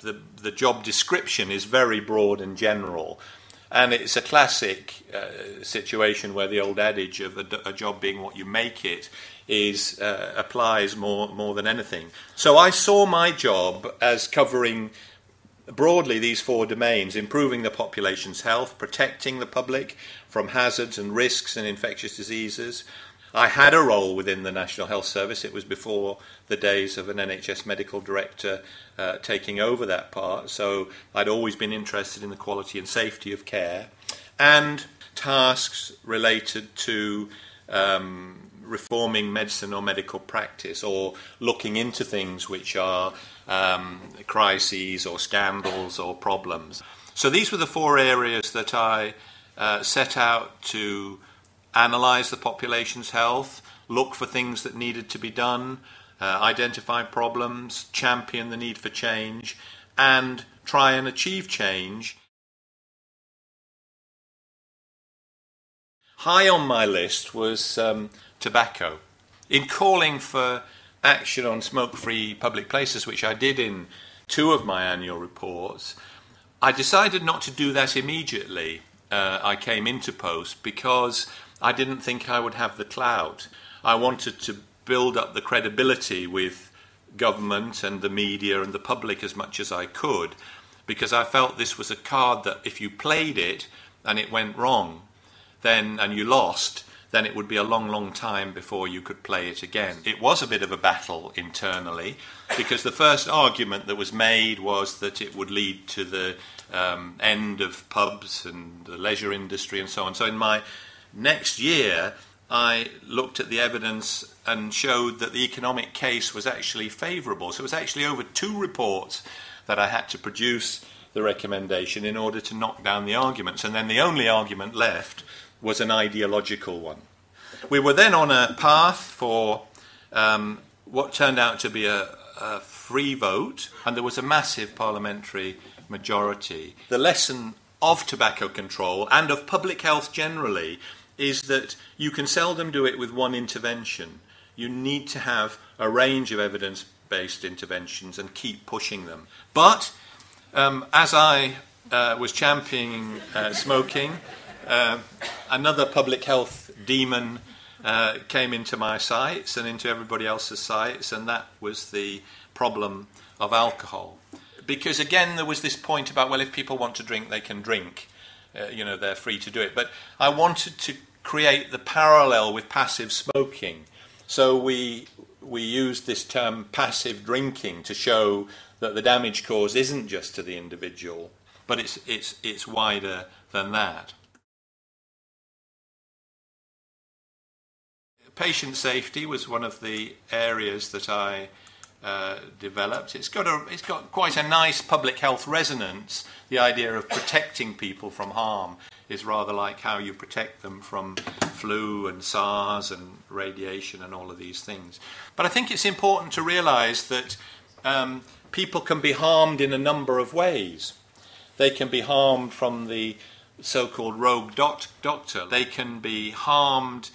the job description is very broad and general. And it's a classic situation where the old adage of a job being what you make it applies more than anything. So I saw my job as covering broadly these four domains: improving the population's health, protecting the public from hazards and risks and infectious diseases. I had a role within the National Health Service. It was before the days of an NHS medical director taking over that part, so I'd always been interested in the quality and safety of care, and tasks related to reforming medicine or medical practice, or looking into things which are crises or scandals or problems. So these were the four areas that I set out to analyse the population's health, look for things that needed to be done, identify problems, champion the need for change, and try and achieve change. High on my list was tobacco. In calling for action on smoke-free public places, which I did in 2 of my annual reports, I decided not to do that immediately. I came into post because I didn't think I would have the clout. I wanted to build up the credibility with government and the media and the public as much as I could, because I felt this was a card that if you played it and it went wrong, then and you lost, then it would be a long time before you could play it again. It was a bit of a battle internally, because the first argument that was made was that it would lead to the end of pubs and the leisure industry and so on. So in my next year, I looked at the evidence and showed that the economic case was actually favourable. So it was actually over 2 reports that I had to produce the recommendation in order to knock down the arguments. And then the only argument left was an ideological one. We were then on a path for what turned out to be a free vote, and there was a massive parliamentary majority. The lesson of tobacco control and of public health generally is that you can seldom do it with one intervention. You need to have a range of evidence-based interventions and keep pushing them. But as I was championing smoking, another public health demon came into my sights and into everybody else's sights, and that was the problem of alcohol. Because again, there was this point about, well, if people want to drink, they can drink. They're free to do it. But I wanted to create the parallel with passive smoking. So we used this term passive drinking to show that the damage caused isn't just to the individual, but it's wider than that. Patient safety was one of the areas that I developed. It's got quite a nice public health resonance. The idea of protecting people from harm is rather like how you protect them from flu and SARS and radiation and all of these things. But I think it's important to realise that people can be harmed in a number of ways. They can be harmed from the so-called rogue doctor. They can be harmed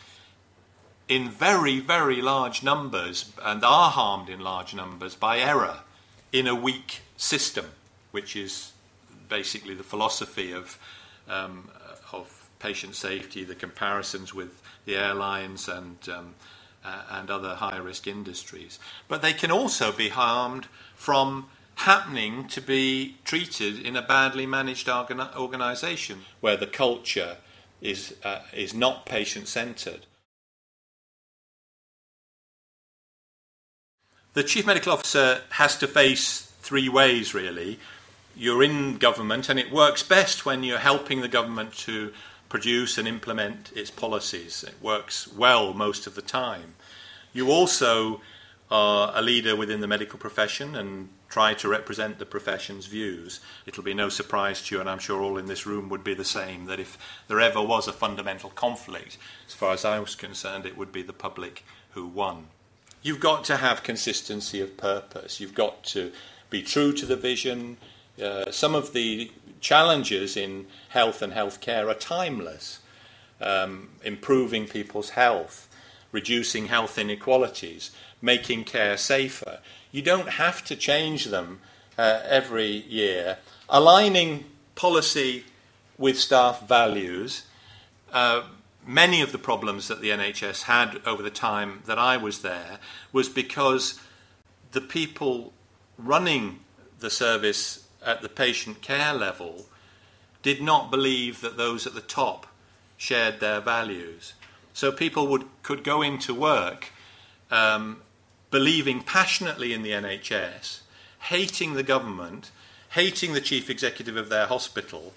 in very, very large numbers, and are harmed in large numbers by error in a weak system, which is basically the philosophy of patient safety, the comparisons with the airlines and other high-risk industries. But they can also be harmed from happening to be treated in a badly managed organisation, where the culture is not patient-centred. The Chief Medical Officer has to face 3 ways, really. You're in government, and it works best when you're helping the government to produce and implement its policies. It works well most of the time. You also are a leader within the medical profession and try to represent the profession's views. It'll be no surprise to you, and I'm sure all in this room would be the same, that if there ever was a fundamental conflict, as far as I was concerned, it would be the public who won. You've got to have consistency of purpose. You've got to be true to the vision. Some of the challenges in health and healthcare are timeless. Improving people's health, reducing health inequalities, making care safer. You don't have to change them every year, aligning policy with staff values. Many of the problems that the NHS had over the time that I was there was because the people running the service at the patient care level did not believe that those at the top shared their values. So people could go into work believing passionately in the NHS, hating the government, hating the chief executive of their hospital,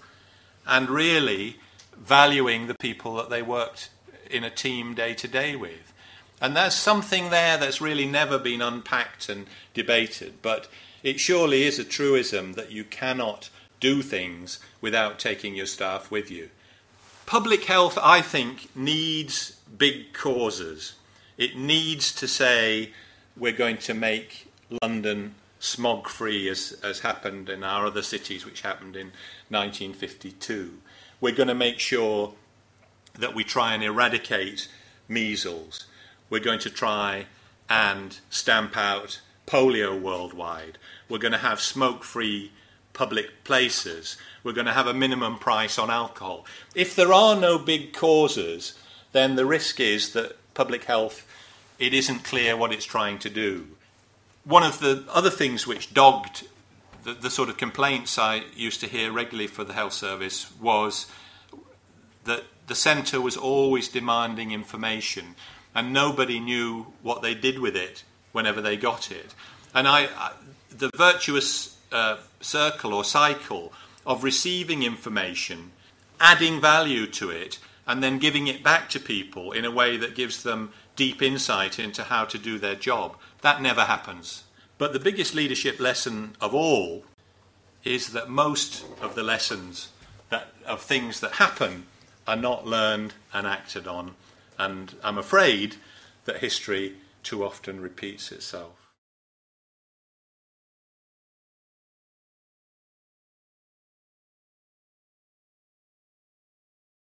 and really valuing the people that they worked in a team day to day with. And there's something there that's really never been unpacked and debated, but it surely is a truism that you cannot do things without taking your staff with you. Public health, I think, needs big causes. It needs to say we're going to make London smog-free, as happened in our other cities, which happened in 1952. We're going to make sure that we try and eradicate measles. We're going to try and stamp out polio worldwide. We're going to have smoke-free public places. We're going to have a minimum price on alcohol. If there are no big causes, then the risk is that public health, it isn't clear what it's trying to do. One of the other things which dogged the sort of complaints I used to hear regularly for the health service was that the centre was always demanding information and nobody knew what they did with it whenever they got it. And the virtuous circle or cycle of receiving information, adding value to it, and then giving it back to people in a way that gives them deep insight into how to do their job, that never happens. But the biggest leadership lesson of all is that most of the lessons of things that happen are not learned and acted on. And I'm afraid that history too often repeats itself.